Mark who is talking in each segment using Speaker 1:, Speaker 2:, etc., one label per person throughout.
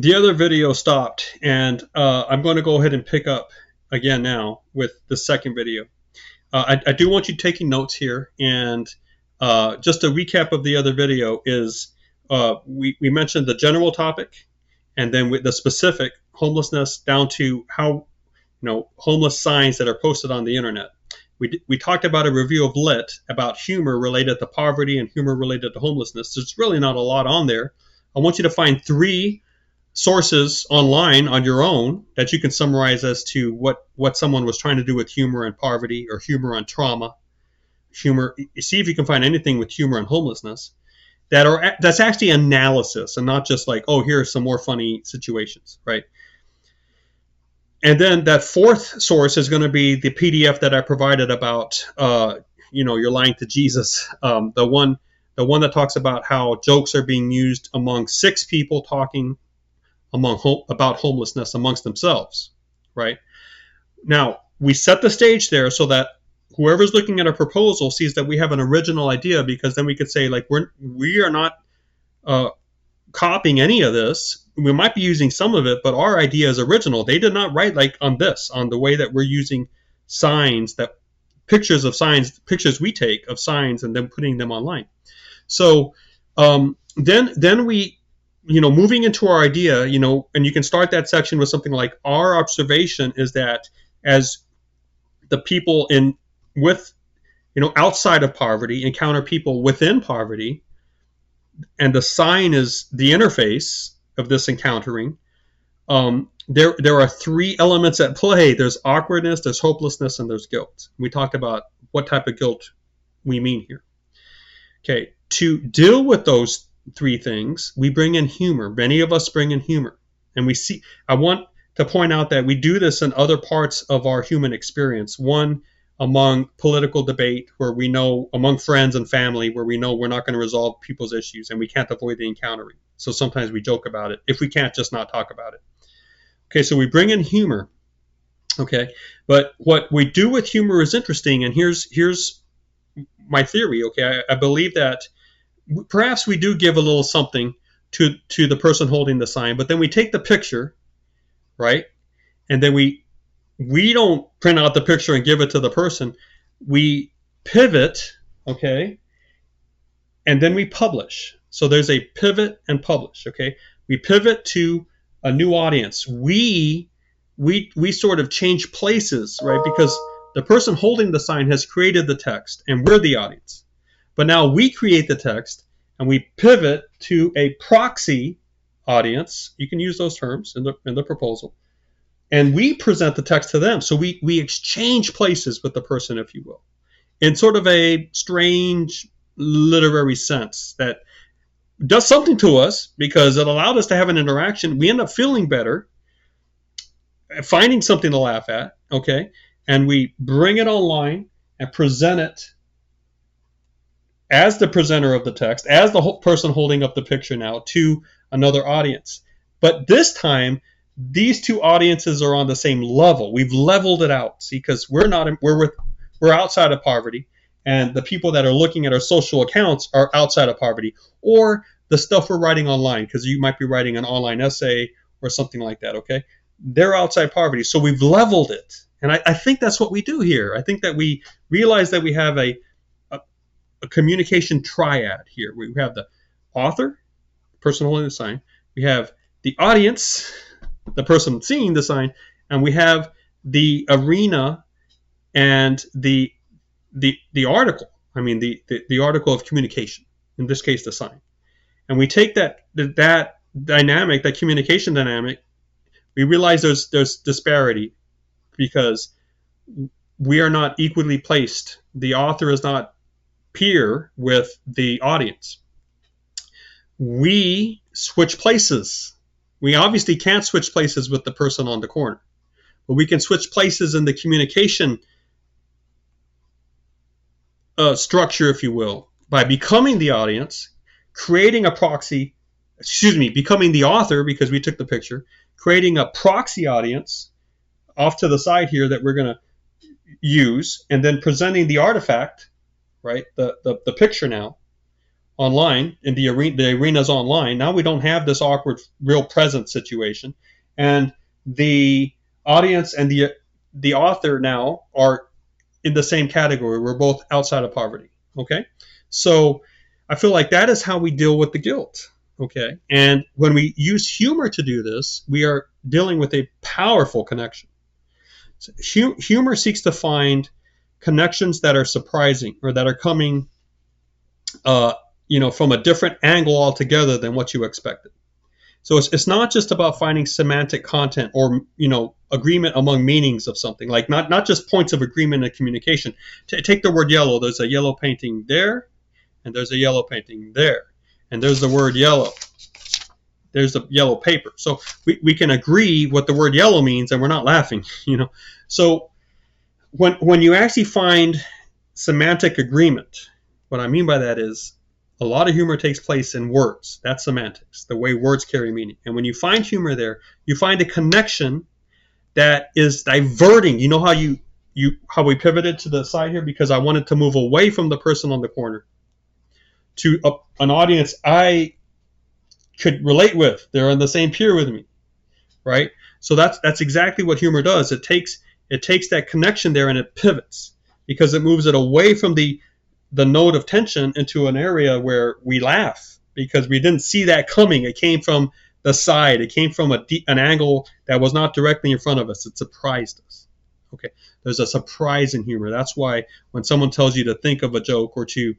Speaker 1: the other video stopped, and I'm going to go ahead and pick up again now with the second video. I do want you taking notes here, and just a recap of the other video is we mentioned the general topic, and then with the specific homelessness down to how homeless signs that are posted on the internet. We talked about a review of Lit about humor related to poverty and humor related to homelessness. There's really not a lot on there. I want you to find three sources online on your own that you can summarize as to what someone was trying to do with humor and poverty, or humor and trauma, humor. See if you can find anything with humor and homelessness that's actually analysis and not just like, oh, here are some more funny situations, right? And then that fourth source is going to be the PDF that I provided about you're lying to Jesus, the one that talks about how jokes are being used among six people talking about homelessness amongst themselves, right? Now, we set the stage there so that whoever's looking at a proposal sees that we have an original idea, because then we could say, like, we are not copying any of this. We might be using some of it, but our idea is original. They did not write like on the way that we're using signs, pictures we take of signs and then putting them online. So then we, moving into our idea, and you can start that section with something like, our observation is that as the people outside of poverty encounter people within poverty, and the sign is the interface of this encountering, there are three elements at play. There's awkwardness, there's hopelessness, and there's guilt. We talked about what type of guilt we mean here. Okay, to deal with those three things, we bring in humor. Many of us bring in humor. And I want to point out that we do this in other parts of our human experience. One, among political debate, where we know, among friends and family, where we know we're not going to resolve people's issues and we can't avoid the encountering. So sometimes we joke about it. If we can't, just not talk about it. Okay, so we bring in humor. Okay, but what we do with humor is interesting, and here's my theory. Okay, I believe that perhaps we do give a little something to the person holding the sign, but then we take the picture, right? And then we don't print out the picture and give it to the person. We pivot, okay? And then we publish. So there's a pivot and publish, okay? We pivot to a new audience. We sort of change places, right? Because the person holding the sign has created the text and we're the audience. But now we create the text and we pivot to a proxy audience. You can use those terms in the proposal. And we present the text to them. So we exchange places with the person, if you will, in sort of a strange literary sense that does something to us because it allowed us to have an interaction. We end up feeling better, finding something to laugh at, okay? And we bring it online and present it as the presenter of the text, as the person holding up the picture now, to another audience. But this time, these two audiences are on the same level. We've leveled it out, see, because we're outside of poverty, and the people that are looking at our social accounts are outside of poverty, or the stuff we're writing online, because you might be writing an online essay or something like that, okay? They're outside poverty, so we've leveled it. And I think that's what we do here. I think that we realize that we have a communication triad here. We have the author, the person holding the sign, we have the audience, the person seeing the sign, and we have the arena and the article. I mean, the article of communication, in this case, the sign. And we take that dynamic, that communication dynamic, we realize there's disparity because we are not equally placed. The author is not peer with the audience. We switch places. We obviously can't switch places with the person on the corner, but we can switch places in the communication structure, if you will, by becoming the audience, creating a proxy, becoming the author because we took the picture, creating a proxy audience off to the side here that we're going to use, and then presenting the artifact, right, the picture now, online, in the arena's online. Now we don't have this awkward real presence situation, and the audience and the author now are in the same category. We're both outside of poverty. Okay, so I feel like that is how we deal with the guilt. Okay, and when we use humor to do this, we are dealing with a powerful connection. So humor seeks to find connections that are surprising, or that are coming from a different angle altogether than what you expected. So it's not just about finding semantic content or agreement among meanings of something, like not just points of agreement in communication. Take the word yellow. There's a yellow painting there, and there's a yellow painting there, and there's the word yellow. There's the yellow paper. So we can agree what the word yellow means, and we're not laughing. So when you actually find semantic agreement, what I mean by that is a lot of humor takes place in words. That's semantics, the way words carry meaning. And when you find humor there, you find a connection that is diverting. You know how how we pivoted to the side here? Because I wanted to move away from the person on the corner to an audience I could relate with. They're on the same peer with me, right? So that's exactly what humor does. It takes that connection there and it pivots, because it moves it away from the note of tension into an area where we laugh because we didn't see that coming. It came from the side. It came from an angle that was not directly in front of us. It surprised us. Okay, there's a surprise in humor. That's why when someone tells you to think of a joke or you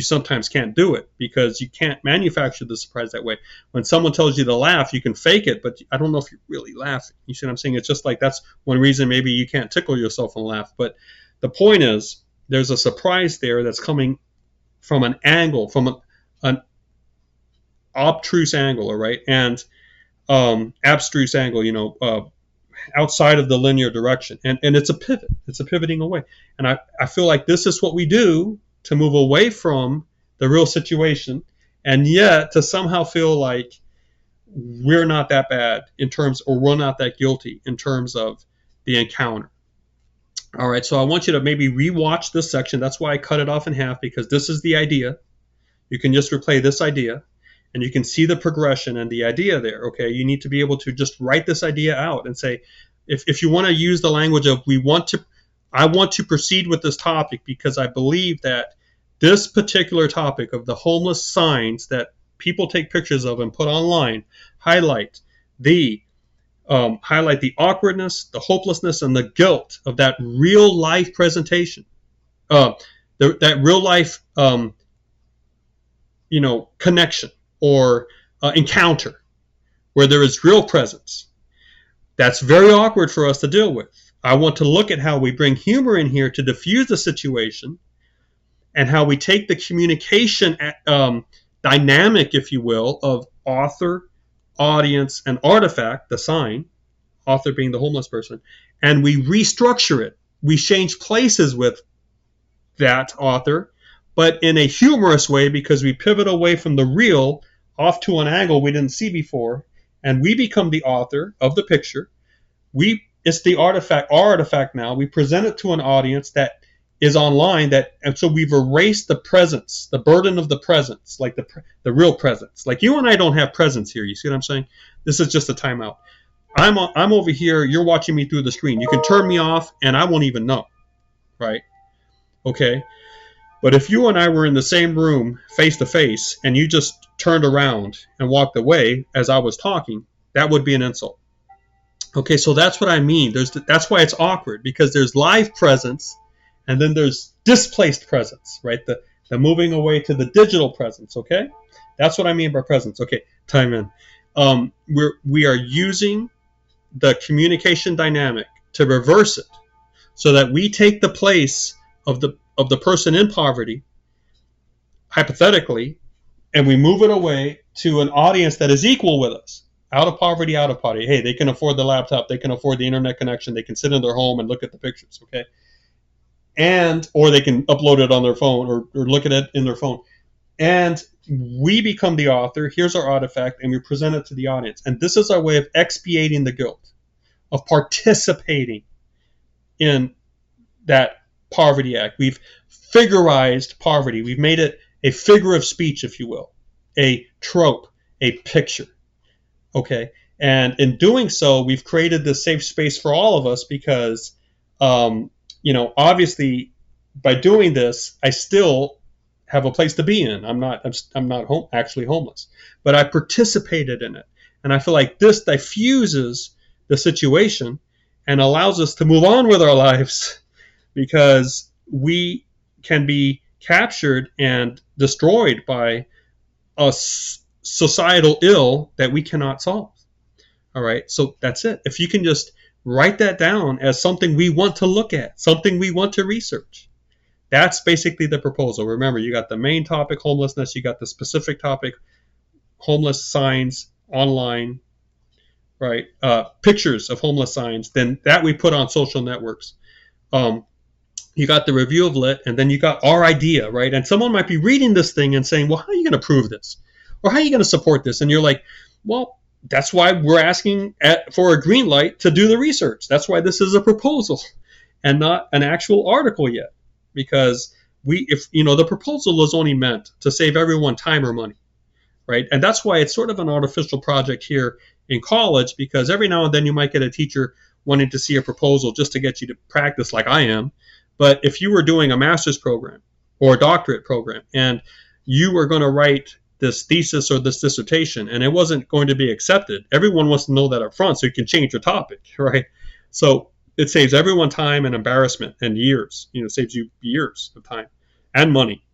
Speaker 1: sometimes can't do it, because you can't manufacture the surprise that way. When someone tells you to laugh, you can fake it, but I don't know if you're really laughing. You see what I'm saying? It's just like that's one reason maybe you can't tickle yourself and laugh. But the point is, there's a surprise there that's coming from an angle, from an obtruse angle, right? And abstruse angle, outside of the linear direction. And it's a pivot. It's a pivoting away. And I feel like this is what we do to move away from the real situation, and yet to somehow feel like we're not that bad in terms, or we're not that guilty in terms of the encounter. All right, so I want you to maybe rewatch this section. That's why I cut it off in half, because this is the idea. You can just replay this idea, and you can see the progression and the idea there, okay? You need to be able to just write this idea out and say, if you want to use the language of I want to proceed with this topic because I believe that this particular topic of the homeless signs that people take pictures of and put online highlight the awkwardness, the hopelessness, and the guilt of that real life presentation, that real life, connection or encounter where there is real presence. That's very awkward for us to deal with. I want to look at how we bring humor in here to diffuse the situation, and how we take the communication dynamic, if you will, of author, audience, and artifact, the sign, author being the homeless person, and we restructure it. We change places with that author, but in a humorous way, because we pivot away from the real off to an angle we didn't see before, and we become the author of the picture. It's the artifact, our artifact now. We present it to an audience that is online, and so we've erased the presence, the burden of the presence, like the real presence. Like you and I don't have presence here. You see what I'm saying? This is just a timeout. I'm over here. You're watching me through the screen. You can turn me off, and I won't even know, right? Okay. But if you and I were in the same room, face to face, and you just turned around and walked away as I was talking, that would be an insult. Okay, so that's what I mean. That's why it's awkward, because there's live presence, and then there's displaced presence, right? The moving away to the digital presence, okay? That's what I mean by presence. Okay, time in. We are using the communication dynamic to reverse it, so that we take the place of the person in poverty, hypothetically, and we move it away to an audience that is equal with us. Out of poverty. Hey, they can afford the laptop. They can afford the internet connection. They can sit in their home and look at the pictures, okay? Or they can upload it on their phone or look at it in their phone. And we become the author. Here's our artifact, and we present it to the audience. And this is our way of expiating the guilt, of participating in that poverty act. We've figurized poverty. We've made it a figure of speech, if you will, a trope, a picture. Okay. And in doing so, we've created this safe space for all of us because, obviously by doing this, I still have a place to be in. I'm not actually homeless, but I participated in it. And I feel like this diffuses the situation and allows us to move on with our lives because we can be captured and destroyed by a societal ill that we cannot solve. All right. So that's it. If you can just write that down as something we want to look at, something we want to research, that's basically the proposal. Remember, you got the main topic, homelessness. You got the specific topic, homeless signs online, right? Pictures of homeless signs. Then that we put on social networks. You got the review of lit, and then you got our idea, right? And someone might be reading this thing and saying, well, how are you going to prove this? Or how are you going to support this? And you're like, well, that's why we're asking for a green light to do the research. That's why this is a proposal and not an actual article yet. Because the proposal is only meant to save everyone time or money, right? And that's why it's sort of an artificial project here in college, because every now and then you might get a teacher wanting to see a proposal just to get you to practice like I am. But if you were doing a master's program or a doctorate program and you were going to write this thesis or this dissertation and it wasn't going to be accepted, everyone wants to know that up front so you can change your topic, right? So it saves everyone time and embarrassment and years. It saves you years of time and money,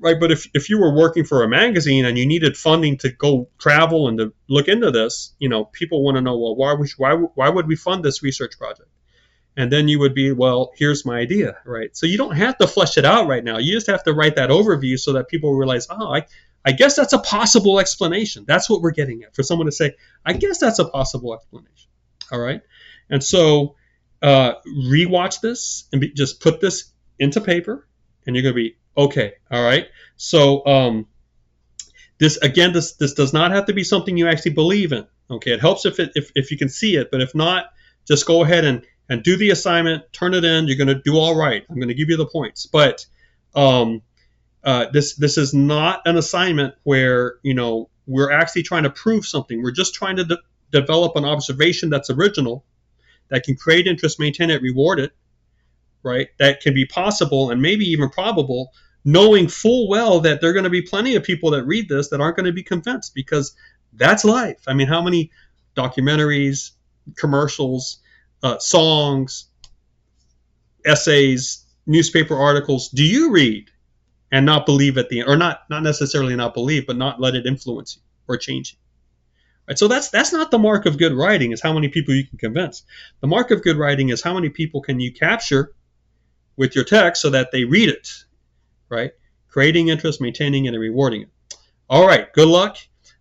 Speaker 1: right? But if you were working for a magazine and you needed funding to go travel and to look into this, people want to know, well, why would we fund this research project? And then you would be, well, here's my idea, right? So you don't have to flesh it out right now. You just have to write that overview so that people realize, I guess that's a possible explanation. That's what we're getting at. For someone to say, I guess that's a possible explanation. All right. And so rewatch this and just put this into paper and you're going to be, okay. All right. So this does not have to be something you actually believe in. Okay. It helps if you can see it, but if not, just go ahead and do the assignment, turn it in. You're going to do all right. I'm going to give you the points. But this is not an assignment where, we're actually trying to prove something. We're just trying to develop an observation that's original, that can create interest, maintain it, reward it, right? That can be possible and maybe even probable, knowing full well that there are going to be plenty of people that read this that aren't going to be convinced, because that's life. I mean, how many documentaries, commercials, songs, essays, newspaper articles do you read and not believe at the end, or not necessarily not believe, but not let it influence you or change you? Right? So that's not the mark of good writing, is how many people you can convince. The mark of good writing is how many people can you capture with your text so that they read it, right? Creating interest, maintaining it, and rewarding it. All right, good luck.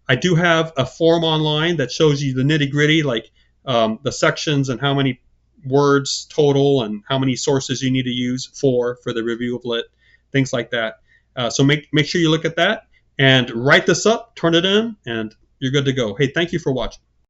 Speaker 1: I do have a form online that shows you the nitty-gritty, like the sections and how many words total and how many sources you need to use for the review of lit, things like that. So make sure you look at that and write this up, turn it in, and you're good to go. Hey, thank you for watching.